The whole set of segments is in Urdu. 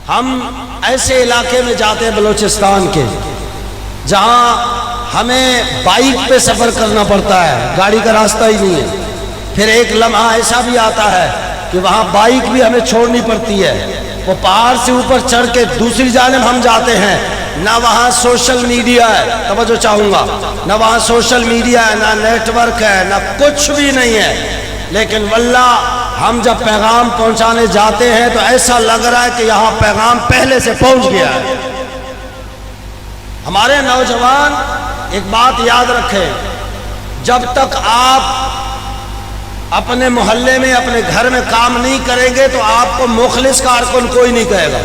ہم ایسے علاقے میں جاتے ہیں بلوچستان کے جہاں ہمیں بائک پہ سفر کرنا پڑتا ہے، گاڑی کا راستہ ہی نہیں ہے۔ پھر ایک لمحہ ایسا بھی آتا ہے کہ وہاں بائک بھی ہمیں چھوڑنی پڑتی ہے، وہ پہاڑ سے اوپر چڑھ کے دوسری جانب ہم جاتے ہیں، نہ وہاں سوشل میڈیا ہے، توجہ چاہوں گا، نہ وہاں سوشل میڈیا ہے، نہ نیٹ ورک ہے، نہ کچھ بھی نہیں ہے، لیکن واللہ ہم جب پیغام پہنچانے جاتے ہیں تو ایسا لگ رہا ہے کہ یہاں پیغام پہلے سے پہنچ گیا ہے۔ ہمارے نوجوان ایک بات یاد رکھیں، جب تک آپ اپنے محلے میں اپنے گھر میں کام نہیں کریں گے تو آپ کو مخلص کارکن کوئی نہیں کہے گا۔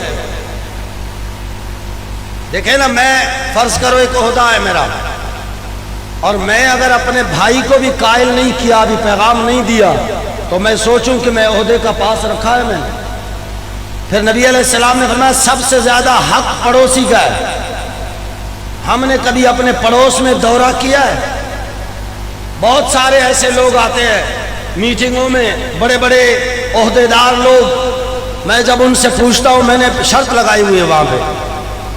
دیکھیں نا، میں فرض کرو ایک عہدہ ہے میرا، اور میں اگر اپنے بھائی کو بھی قائل نہیں کیا، ابھی پیغام نہیں دیا، تو میں سوچوں کہ میں عہدے کا پاس رکھا ہے میں نے۔ پھر نبی علیہ السلام نے فرمایا سب سے زیادہ حق پڑوسی کا ہے۔ ہم نے کبھی اپنے پڑوس میں دورہ کیا ہے؟ بہت سارے ایسے لوگ آتے ہیں میٹنگوں میں، بڑے بڑے عہدیدار لوگ، میں جب ان سے پوچھتا ہوں، میں نے شرط لگائی ہوئی ہے وہاں پہ،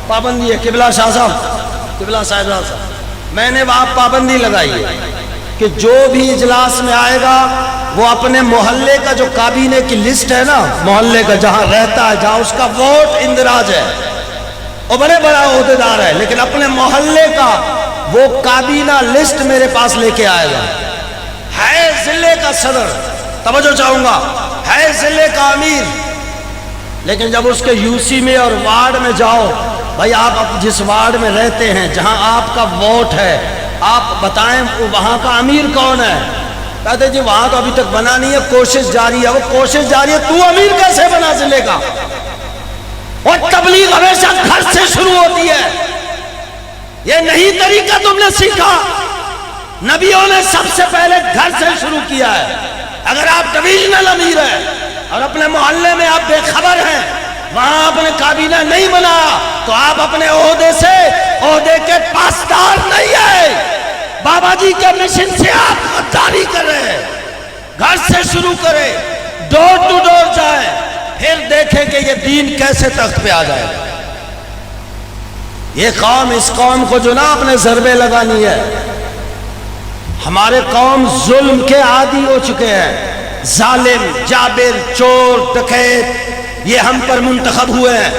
پابندی ہے، قبلہ شاہ صاحب، قبلہ صاحب صاحب، میں نے وہاں پابندی لگائی ہے کہ جو بھی اجلاس میں آئے گا وہ اپنے محلے کا جو کابینہ کی لسٹ ہے نا، محلے کا جہاں رہتا ہے، جہاں اس کا ووٹ اندراج ہے، وہ بڑے بڑا عہدیدار ہے، لیکن اپنے محلے کا وہ کابینہ لسٹ میرے پاس لے کے آئے گا۔ ہے ضلع کا صدر، توجہ چاہوں گا، ہے ضلع کا امیر، لیکن جب اس کے یو سی میں اور وارڈ میں جاؤ، بھائی آپ جس وارڈ میں رہتے ہیں، جہاں آپ کا ووٹ ہے، آپ بتائیں وہاں کا امیر کون ہے؟ کہتے جی وہاں تو ابھی تک بنا نہیں ہے، کوشش جاری ہے۔ وہ کوشش جاری ہے، تو امیر کیسے بنا ضلع کا؟ اور تبلیغ ہمیشہ گھر سے شروع ہوتی ہے، یہ نہیں طریقہ تم نے سیکھا، نبیوں نے سب سے پہلے گھر سے شروع کیا ہے۔ اگر آپ ڈویژنل امیر ہیں اور اپنے محلے میں آپ بے خبر ہیں، وہاں آپ نے کابینہ نہیں بنایا، تو آپ اپنے عہدے سے، عہدے کے پاسدار نہیں ہے۔ بابا جی کے مشن سے آپ غداری کر رہے ہیں۔ گھر سے شروع کریں، ڈور ٹو ڈور جائیں، پھر دیکھیں کہ یہ دین کیسے تخت پہ آ جائے گا۔ یہ قوم، اس قوم کو جو نا اپنے ضربے لگانی ہے، ہمارے قوم ظلم کے عادی ہو چکے ہیں، ظالم، جابر، چور، ڈکیت، یہ ہم پر منتخب ہوئے ہیں۔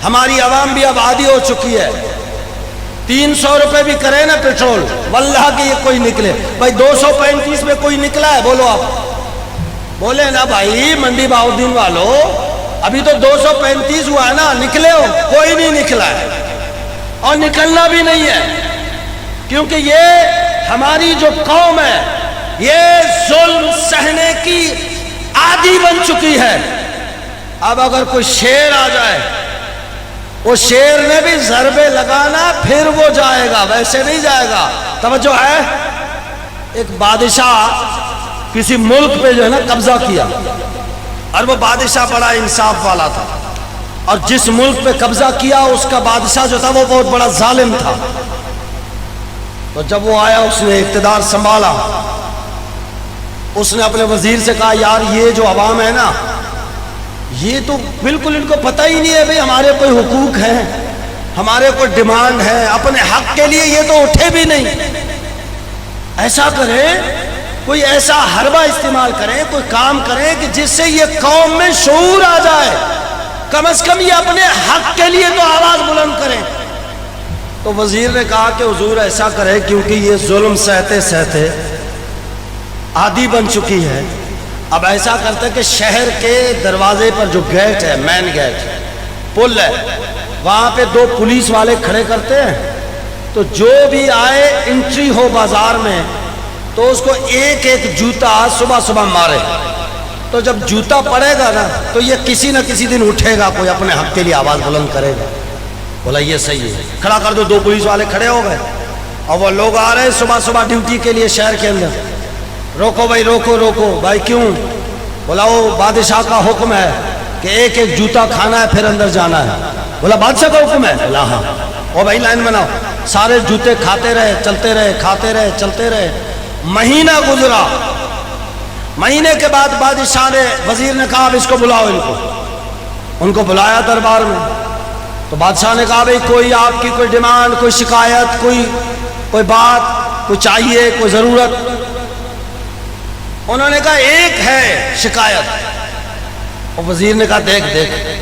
ہماری عوام بھی اب عادی ہو چکی ہے۔ 300 روپے بھی کرے نا پیٹرول، واللہ کہ یہ کوئی نکلے، بھائی 235 میں کوئی نکلا ہے؟ بولو آپ، بولے نا بھائی منڈی بہاؤدین والو، ابھی تو 235 ہوا ہے نا، نکلے ہو؟ کوئی نہیں نکلا ہے، اور نکلنا بھی نہیں ہے، کیونکہ یہ ہماری جو قوم ہے یہ ظلم سہنے کی عادی بن چکی ہے۔ اب اگر کوئی شیر آ جائے، وہ شیر نے بھی ضربے لگانا، پھر وہ جائے گا، ویسے نہیں جائے گا۔ توجہ ہے، ایک بادشاہ کسی ملک پہ جو ہے نا قبضہ کیا، اور وہ بادشاہ بڑا انصاف والا تھا، اور جس ملک پہ قبضہ کیا اس کا بادشاہ جو تھا وہ بہت بڑا ظالم تھا۔ تو جب وہ آیا، اس نے اقتدار سنبھالا، اس نے اپنے وزیر سے کہا یار یہ جو عوام ہے نا، یہ تو بالکل ان کو پتہ ہی نہیں ہے بھئی ہمارے کوئی حقوق ہیں، ہمارے کوئی ڈیمانڈ ہے، اپنے حق کے لیے یہ تو اٹھے بھی نہیں۔ ایسا کریں، کوئی ایسا حربہ استعمال کریں، کوئی کام کریں کہ جس سے یہ قوم میں شعور آ جائے، کم از کم یہ اپنے حق کے لیے تو آواز بلند کریں۔ تو وزیر نے کہا کہ حضور ایسا کرے، کیونکہ یہ ظلم سہتے سہتے عادی بن چکی ہے، اب ایسا کرتے کہ شہر کے دروازے پر جو گیٹ ہے، مین گیٹ، پل ہے، وہاں پہ 2 پولیس والے کھڑے کرتے ہیں، تو جو بھی آئے انٹری ہو بازار میں تو اس کو ایک ایک جوتا صبح صبح مارے، تو جب جوتا پڑے گا نا تو یہ کسی نہ کسی دن اٹھے گا، کوئی اپنے حق کے لیے آواز بلند کرے گا۔ بولا یہ صحیح ہے، کھڑا کر دو۔ 2 پولیس والے کھڑے ہو گئے، اور وہ لوگ آ رہے ہیں صبح صبح ڈیوٹی کے لیے شہر کے اندر۔ روکو بھائی، روکو روکو بھائی، کیوں؟ بولا وہ بادشاہ کا حکم ہے کہ ایک ایک جوتا کھانا ہے پھر اندر جانا ہے۔ بولا بادشاہ کا حکم ہے؟ بولا ہاں۔ او بھائی لائن بناؤ، سارے جوتے کھاتے رہے، چلتے رہے، کھاتے رہے، چلتے رہے۔ مہینہ گزرا، مہینے کے بعد بادشاہ نے، وزیر نے کہا اب اس کو بلاؤ ان کو۔ ان کو بلایا دربار میں، تو بادشاہ نے کہا بھئی کوئی آپ کی کوئی ڈیمانڈ، کوئی شکایت، کوئی بات، کوئی چاہیے، کوئی ضرورت؟ انہوں نے کہا ایک ہے شکایت۔ اور وزیر نے کہا دیکھ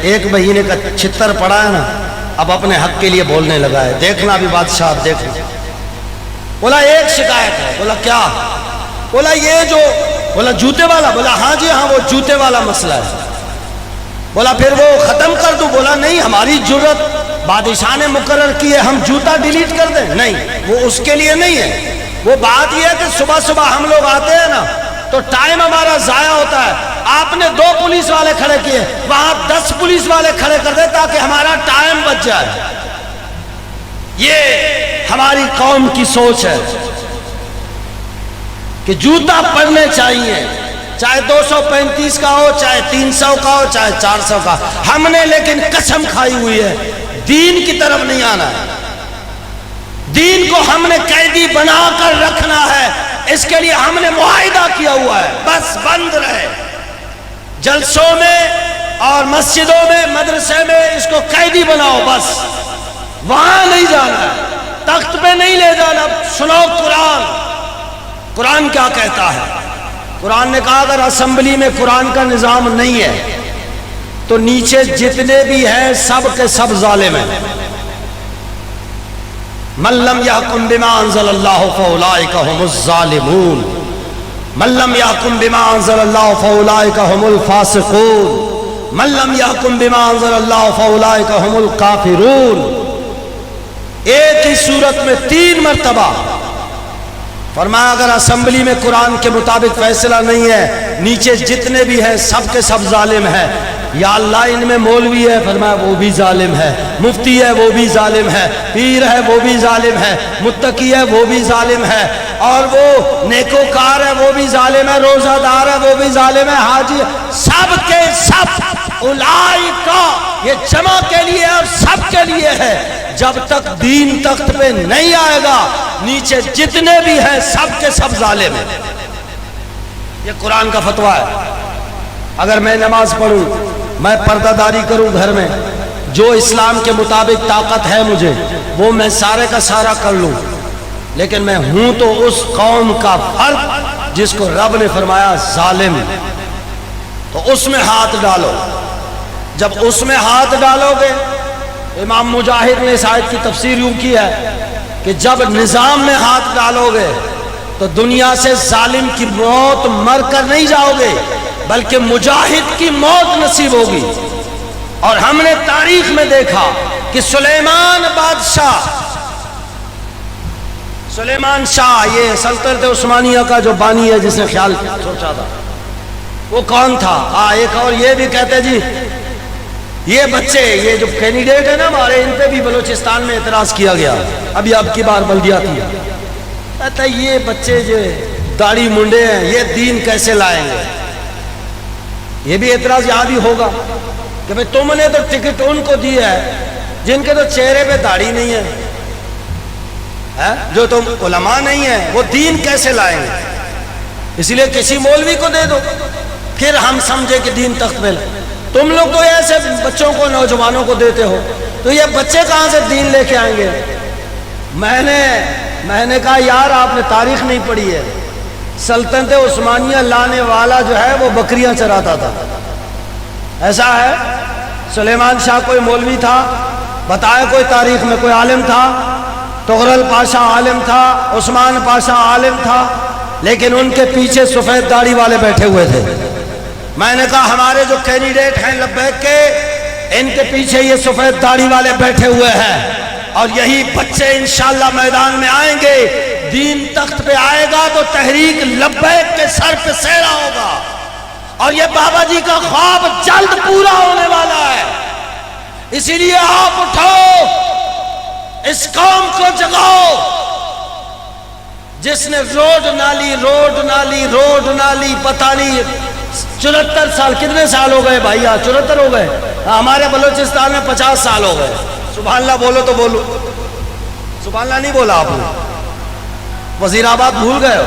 1 مہینے کا چھتر پڑا ہے نا، اب اپنے حق کے لیے بولنے لگا ہے، دیکھنا بھی بادشاہ، اب دیکھنا۔ بولا ایک شکایت ہے۔ بولا کیا؟ بولا یہ جو، بولا جوتے والا؟ بولا ہاں جی ہاں، وہ جوتے والا مسئلہ ہے۔ بولا پھر وہ ختم کر دوں؟ بولا نہیں، ہماری جرت، بادشاہ نے مقرر کی ہے، ہم جوتا ڈیلیٹ کر دیں؟ نہیں، وہ اس کے لیے نہیں ہے۔ وہ بات یہ ہے کہ صبح صبح ہم لوگ آتے ہیں نا تو ٹائم ہمارا ضائع ہوتا ہے، آپ نے 2 پولیس والے کھڑے کیے، وہاں 10 پولیس والے کھڑے کر دیں تاکہ ہمارا ٹائم بچ جائے۔ یہ ہماری قوم کی سوچ ہے کہ جوتا پڑھنے چاہیے، چاہے 235 کا ہو، چاہے 300 کا ہو، چاہے 400 کا۔ ہم نے لیکن قسم کھائی ہوئی ہے دین کی طرف نہیں آنا ہے، دین کو ہم نے قیدی بنا کر رکھنا ہے، اس کے لیے ہم نے معاہدہ کیا ہوا ہے، بس بند رہے جلسوں میں اور مسجدوں میں، مدرسے میں، اس کو قیدی بناؤ، بس وہاں نہیں جانا ہے، تخت پہ نہیں لے جانا۔ سنو قرآن کیا کہتا ہے۔ قرآن نے کہا اگر اسمبلی میں قرآن کا نظام نہیں ہے تو نیچے جتنے بھی ہیں سب کے سب ظالم ہیں۔ من لم يحكم بما انزل الله فاولئك هم الظالمون، من لم يحكم بما انزل الله فاولئك هم الفاسقون، من لم يحكم بما انزل الله فاولئك هم الكافرون۔ ایک ہی صورت میں 3 مرتبہ فرمایا اگر اسمبلی میں قرآن کے مطابق فیصلہ نہیں ہے، نیچے جتنے بھی ہیں سب کے سب ظالم ہیں۔ یا اللہ ان میں مولوی ہے، فرمایا وہ بھی ظالم ہے، مفتی ہے وہ بھی ظالم ہے، پیر ہے وہ بھی ظالم ہے، متقی ہے وہ بھی ظالم ہے، اور وہ نیکوکار ہے وہ بھی ظالم ہے، روزہ دار ہے وہ بھی ظالم ہے، حاجی، سب کے سب اولئکا، یہ جمع کے لیے اور سب کے لیے ہے۔ جب تک دین تخت پہ نہیں آئے گا نیچے جتنے بھی ہیں سب کے سب ظالم ہیں۔ یہ قرآن کا فتویٰ ہے۔ اگر میں نماز پڑھوں، میں پردہ داری کروں گھر میں، جو اسلام کے مطابق طاقت ہے مجھے وہ میں سارے کا سارا کر لوں، لیکن میں ہوں تو اس قوم کا فرد جس کو رب نے فرمایا ظالم، تو اس میں ہاتھ ڈالو۔ جب اس میں ہاتھ ڈالو گے، امام مجاہد نے اس آیت کی تفسیر یوں کی ہے کہ جب نظام میں ہاتھ ڈالو گے تو دنیا سے ظالم کی موت مر کر نہیں جاؤ گے بلکہ مجاہد کی موت نصیب ہوگی۔ اور ہم نے تاریخ میں دیکھا کہ سلیمان بادشاہ، سلیمان شاہ، یہ سلطنت عثمانیہ کا جو بانی ہے جس نے خیال سوچا تھا، وہ کون تھا؟ ایک اور یہ بھی کہتے جی یہ بچے، یہ جو کینڈیڈیٹ ہیں نا ہمارے، ان پہ بھی بلوچستان میں اعتراض کیا گیا، ابھی اب کی بار بلدیاتی، کہتا ہے یہ بچے جو داڑھی منڈے ہیں یہ دین کیسے لائیں گے؟ یہ بھی اعتراض یہاں بھی ہوگا کہ بھئی تم نے تو ٹکٹ ان کو دی ہے جن کے تو چہرے پہ داڑھی نہیں ہے، جو تم علماء نہیں ہیں، وہ دین کیسے لائیں گے؟ اسی لیے کسی مولوی کو دے دو، پھر ہم سمجھے کہ دین تخت پہ۔ تم لوگ تو ایسے بچوں کو، نوجوانوں کو دیتے ہو، تو یہ بچے کہاں سے دین لے کے آئیں گے؟ میں نے کہا یار آپ نے تاریخ نہیں پڑھی ہے، سلطنت عثمانیہ لانے والا جو ہے وہ بکریاں چراتا تھا، ایسا ہے؟ سلیمان شاہ کوئی مولوی تھا؟ بتائے کوئی تاریخ میں کوئی عالم تھا؟ تغرل پاشا عالم تھا، عثمان پاشا عالم تھا، لیکن ان کے پیچھے سفید داڑھی والے بیٹھے ہوئے تھے۔ میں نے کہا ہمارے جو کینڈیڈیٹ ہیں لبیک کے، ان کے پیچھے یہ سفید داڑھی والے بیٹھے ہوئے ہیں، اور یہی بچے انشاءاللہ میدان میں آئیں گے، دین تخت پہ آئے گا تو تحریک لبیک کے سر پہ سہرا ہوگا، اور یہ بابا جی کا خواب جلد پورا ہونے والا ہے۔ اسی لیے آپ اٹھو، اس قوم کو جگاؤ جس نے روڈ نالی پتہ نہیں 74 سال، کتنے سال ہو گئے بھائی؟ 74 ہو گئے، ہمارے بلوچستان میں 50 سال ہو گئے۔ سبحان اللہ بولو تو بولو، سبحان اللہ نہیں بولا آپ نے؟ وزیر آباد بھول گئے ہو؟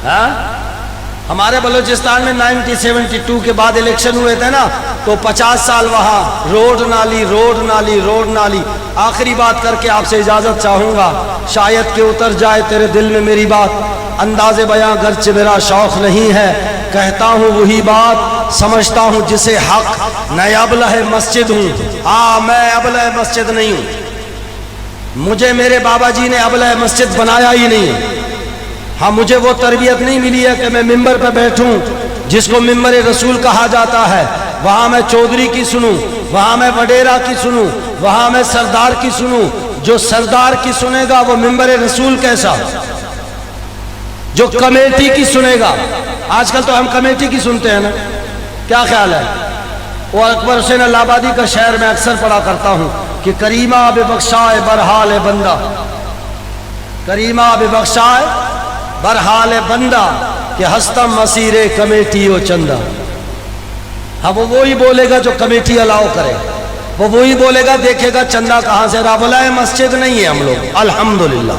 ہاں ہمارے بلوچستان میں 1972 کے بعد الیکشن ہوئے تھے نا، تو 50 سال وہاں روڈ نالی روڈ نالی روڈ نالی۔ آخری بات کر کے آپ سے اجازت چاہوں گا، شاید کہ اتر جائے تیرے دل میں میری بات، انداز بیاں گرچہ میرا شوق نہیں ہے، کہتا ہوں وہی بات، سمجھتا ہوں جسے حق، میں ابلہ مسجد ہوں، ہاں میں ابلہ مسجد نہیں ہوں، مجھے میرے بابا جی نے ابلہ مسجد بنایا ہی نہیں ہے۔ ہاں مجھے وہ تربیت نہیں ملی ہے کہ میں ممبر پہ بیٹھوں جس کو ممبر رسول کہا جاتا ہے، وہاں میں چودھری کی سنوں، وہاں میں وڈیرا کی سنوں، وہاں میں سردار کی سنوں۔ جو سردار کی سنے گا وہ ممبر رسول کیسا، جو کمیٹی کی سنے گا، آج کل تو ہم کمیٹی کی سنتے ہیں نا، کیا خیال ہے؟ وہ اکبر حسین اللہ آبادی کا شعر میں اکثر پڑھا کرتا ہوں کہ کریمہ بے بخشائے برحال بندہ، کریمہ بے بخشائے برحال بندہ کہ ہستم مسیر کمیٹی و چندہ۔ ہاں وہ وہی بولے گا جو کمیٹی الاؤ کرے، وہ وہی بولے گا دیکھے گا چندہ کہاں سے رہا، بولا ہے مسجد نہیں ہے ہم لوگ الحمدللہ،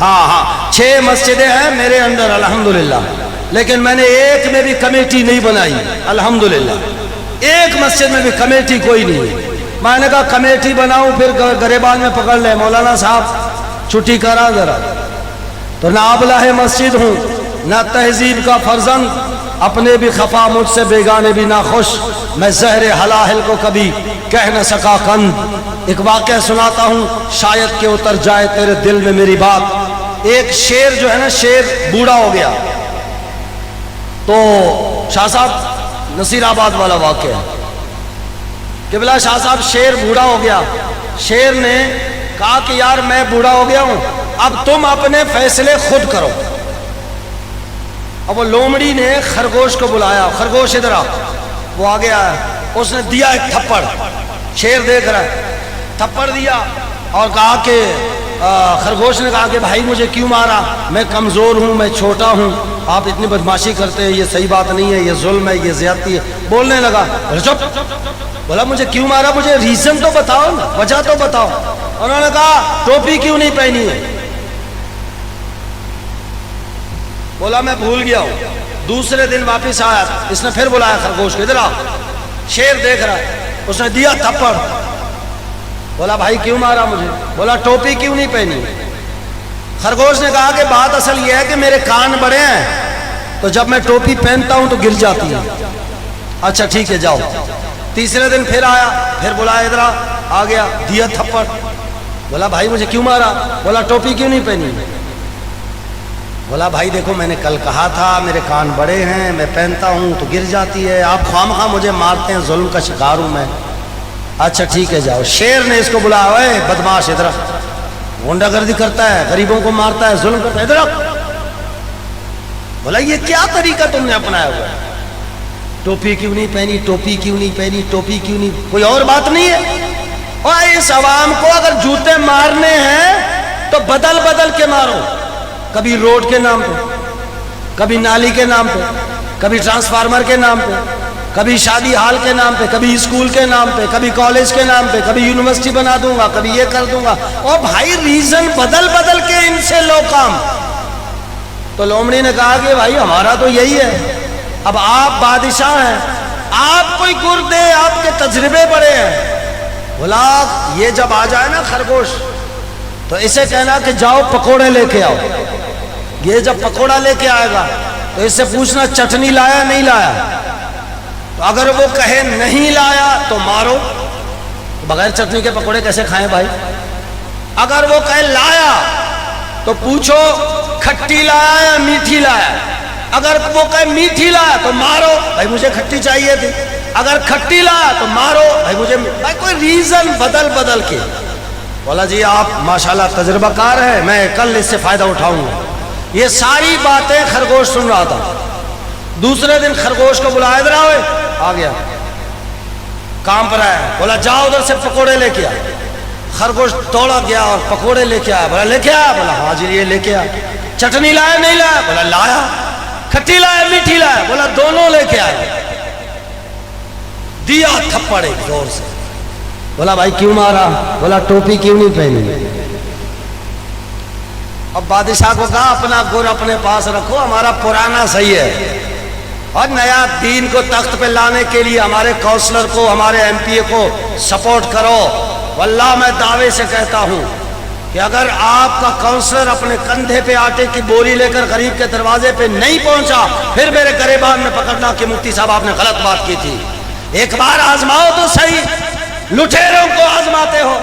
ہاں 6 مسجدیں ہیں میرے اندر الحمدللہ، لیکن میں نے ایک میں بھی کمیٹی نہیں بنائی الحمدللہ، ایک مسجد میں بھی کمیٹی کوئی نہیں ہے۔ میں نے کہا کمیٹی بناؤں پھر گریبان میں پکڑ لے، مولانا صاحب چھٹی کرا ذرا، تو نہ ابلہ مسجد ہوں نہ تہذیب کا فرزند، اپنے بھی خفا مجھ سے بیگانے بھی نہ خوش، میں زہر حلاحل کو کبھی کہہ نہ سکا قند۔ ایک واقعہ سناتا ہوں شاید کہ اتر جائے تیرے دل میں میری بات۔ ایک شیر جو ہے نا، شیر بوڑھا ہو گیا، تو شاہ صاحب نصیر آباد والا واقعہ کہ بلا شاہ صاحب شیر بوڑھا ہو گیا، شیر نے کہا کہ یار میں بوڑھا ہو گیا ہوں، اب تم اپنے فیصلے خود کرو۔ اب وہ لومڑی نے خرگوش کو بلایا، خرگوش ادھر آ، وہ آ گیا ہے، اس نے دیا ایک تھپڑ، شیر دیکھ رہا ہے، تھپڑ دیا اور کہا کہ خرگوش نے کہا کہ بھائی مجھے کیوں مارا، میں کمزور ہوں، میں چھوٹا ہوں، آپ اتنی بدماشی کرتے ہیں، یہ صحیح بات نہیں ہے، یہ ظلم ہے، یہ زیادتی ہے۔ بولنے لگا، چپ، بولا مجھے کیوں مارا، مجھے ریزن تو بتاؤ نا، وجہ تو بتاؤ۔ انہوں نے کہا ٹوپی کیوں نہیں پہنی ہے، بولا میں بھول گیا ہوں۔ دوسرے دن واپس آیا، اس نے پھر بلایا خرگوش کو، ادھر آ، شیر دیکھ رہا ہے، اس نے دیا تھپڑ، بولا بھائی کیوں مارا مجھے، بولا ٹوپی کیوں نہیں پہنی۔ خرگوش نے کہا کہ بات اصل یہ ہے کہ میرے کان بڑے ہیں، تو جب میں ٹوپی پہنتا ہوں تو گر جاتی ہے۔ اچھا ٹھیک ہے جاؤ۔ تیسرے دن پھر آیا، پھر بلایا، ادھر آ گیا، دیا تھپڑ، بولا بھائی مجھے کیوں مارا، بولا ٹوپی کیوں نہیں پہنی۔ بولا بھائی دیکھو میں نے کل کہا تھا میرے کان بڑے ہیں، میں پہنتا ہوں تو گر جاتی ہے، آپ خواہ مجھے مارتے ہیں، ظلم کا شکار ہوں میں۔ اچھا ٹھیک ہے جاؤ۔ شیر نے اس کو بلایا، اے بدماش ادھر، غنڈہ گردی کرتا ہے، غریبوں کو مارتا ہے، ظلم کرتا ہے، ادھر۔ بولا یہ کیا طریقہ تم نے اپنایا ہوا ہے، ٹوپی کیوں نہیں پہنی، ٹوپی کیوں نہیں پہنی، ٹوپی کیوں نہیں، کوئی اور بات نہیں ہے؟ اور اس عوام کو اگر جوتے مارنے ہیں تو بدل بدل کے مارو، کبھی روڈ کے نام پہ، کبھی نالی کے نام پہ، کبھی ٹرانسفارمر کے نام پہ، کبھی شادی ہال کے نام پہ، کبھی اسکول کے نام پہ، کبھی کالج کے نام پہ، کبھی یونیورسٹی بنا دوں گا، کبھی یہ کر دوں گا۔ اور بھائی ریزن بدل بدل کے ان سے لو کام۔ تو لومڑی نے کہا کہ بھائی ہمارا تو یہی ہے، اب آپ بادشاہ ہیں، آپ کوئی گر دے، آپ کے تجربے بڑے ہیں۔ بولا یہ جب آ جائے نا خرگوش تو اسے کہنا کہ جاؤ پکوڑے لے کے آؤ۔ یہ جب پکوڑا لے کے آئے گا تو اس سے پوچھنا چٹنی لایا نہیں لایا، تو اگر وہ کہے نہیں لایا تو مارو، بغیر چٹنی کے پکوڑے کیسے کھائیں بھائی؟ اگر وہ کہے لایا تو پوچھو کھٹی لایا یا میٹھی لایا، اگر وہ کہے میٹھی لایا تو مارو، بھائی مجھے کھٹی چاہیے تھی، اگر کھٹی لایا تو مارو، بھائی مجھے، بھائی کوئی ریزن بدل بدل کے۔ بولا جی آپ ماشاءاللہ تجربہ کار ہیں، میں کل اس سے فائدہ اٹھاؤں گا۔ یہ ساری باتیں خرگوش سن رہا تھا۔ دوسرے دن خرگوش کو بلایا، ادھر آؤ، آ گیا، کام پر آیا، بولا جاؤ ادھر سے پکوڑے لے کے آ۔ خرگوش دوڑا گیا اور پکوڑے لے کے آیا۔ بولا لے کے آیا، بولا ہاں جی یہ لے کے آیا۔ چٹنی لایا نہیں لایا، بولا لایا۔ کھٹی لایا میٹھی لایا، بولا دونوں لے کے آیا۔ دیا تھپڑے زور سے۔ بولا بھائی کیوں مارا، بولا ٹوپی کیوں نہیں پہنی۔ اب بادشاہ کو کہا اپنا گر اپنے پاس رکھو، ہمارا پرانا صحیح ہے، اور نیا دین کو تخت پہ لانے کے لیے ہمارے کونسلر کو، ہمارے ایم پی اے کو سپورٹ کرو۔ واللہ میں دعوے سے کہتا ہوں کہ اگر آپ کا کونسلر اپنے کندھے پہ آٹے کی بوری لے کر غریب کے دروازے پہ نہیں پہنچا، پھر میرے گریبان میں پکڑنا کہ مفتی صاحب آپ نے غلط بات کی تھی۔ ایک بار آزماؤ تو صحیح، لٹیروں کو آزماتے ہو،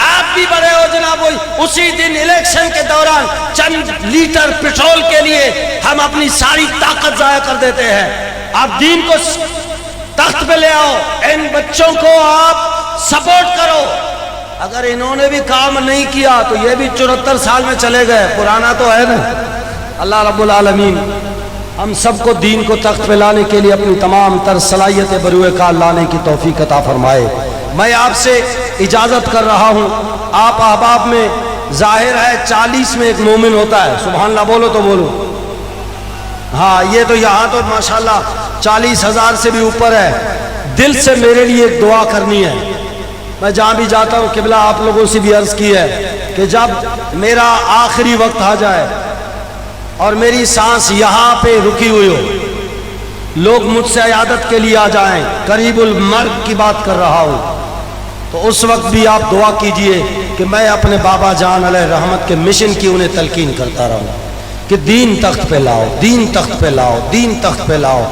آپ بھی بڑے ہو جناب۔ اسی دن الیکشن کے دوران چند لیٹر پیٹرول کے لیے ہم اپنی ساری طاقت ضائع کر دیتے ہیں۔ آپ دین کو تخت پہ لے آؤ، ان بچوں کو آپ سپورٹ کرو۔ اگر انہوں نے بھی کام نہیں کیا تو یہ بھی 74 سال میں چلے گئے، پرانا تو ہے نا۔ اللہ رب العالمین ہم سب کو دین کو تخت پہ لانے کے لیے اپنی تمام تر صلاحیت بروئے کار لانے کی توفیق عطا فرمائے۔ میں آپ سے اجازت کر رہا ہوں، آپ احباب میں ظاہر ہے 40 میں ایک مومن ہوتا ہے، سبحان اللہ بولو تو بولو۔ ہاں یہ تو یہاں تو ماشاءاللہ 40,000 سے بھی اوپر ہے۔ دل سے میرے لیے ایک دعا کرنی ہے، میں جہاں بھی جاتا ہوں قبلہ آپ لوگوں سے بھی عرض کی ہے کہ جب میرا آخری وقت آ جائے اور میری سانس یہاں پہ رکی ہوئی ہو، لوگ مجھ سے عیادت کے لیے آ جائیں، قریب المرگ کی بات کر رہا ہوں، تو اس وقت بھی آپ دعا کیجئے کہ میں اپنے بابا جان علیہ رحمت کے مشن کی انہیں تلقین کرتا رہوں کہ دین تخت پہ لاؤ، دین تخت پہ لاؤ، دین تخت پہ لاؤ۔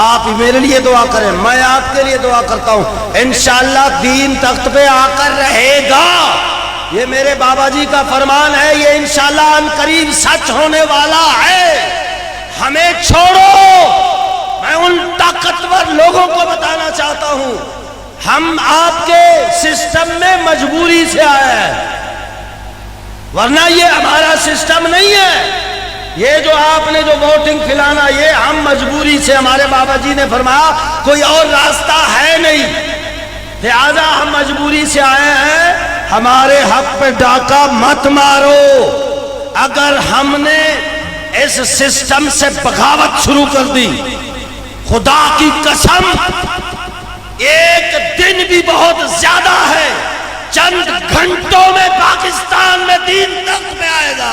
آپ میرے لیے دعا کریں، میں آپ کے لیے دعا کرتا ہوں، انشاءاللہ دین تخت پہ آ کر رہے گا۔ یہ میرے بابا جی کا فرمان ہے، یہ انشاءاللہ ان قریب سچ ہونے والا ہے۔ ہمیں چھوڑو، میں ان طاقتور لوگوں کو بتانا چاہتا ہوں، ہم آپ کے سسٹم میں مجبوری سے آئے ہیں، ورنہ یہ ہمارا سسٹم نہیں ہے۔ یہ جو آپ نے جو ووٹنگ پھلانا، یہ ہم مجبوری سے، ہمارے بابا جی نے فرمایا کوئی اور راستہ ہے نہیں، لہذا ہم مجبوری سے آئے ہیں۔ ہمارے حق پہ ڈاکہ مت مارو۔ اگر ہم نے اس سسٹم سے بغاوت شروع کر دی، خدا کی قسم ایک دن بھی بہت زیادہ ہے، چند گھنٹوں میں پاکستان میں دین تخت پہ آئے گا۔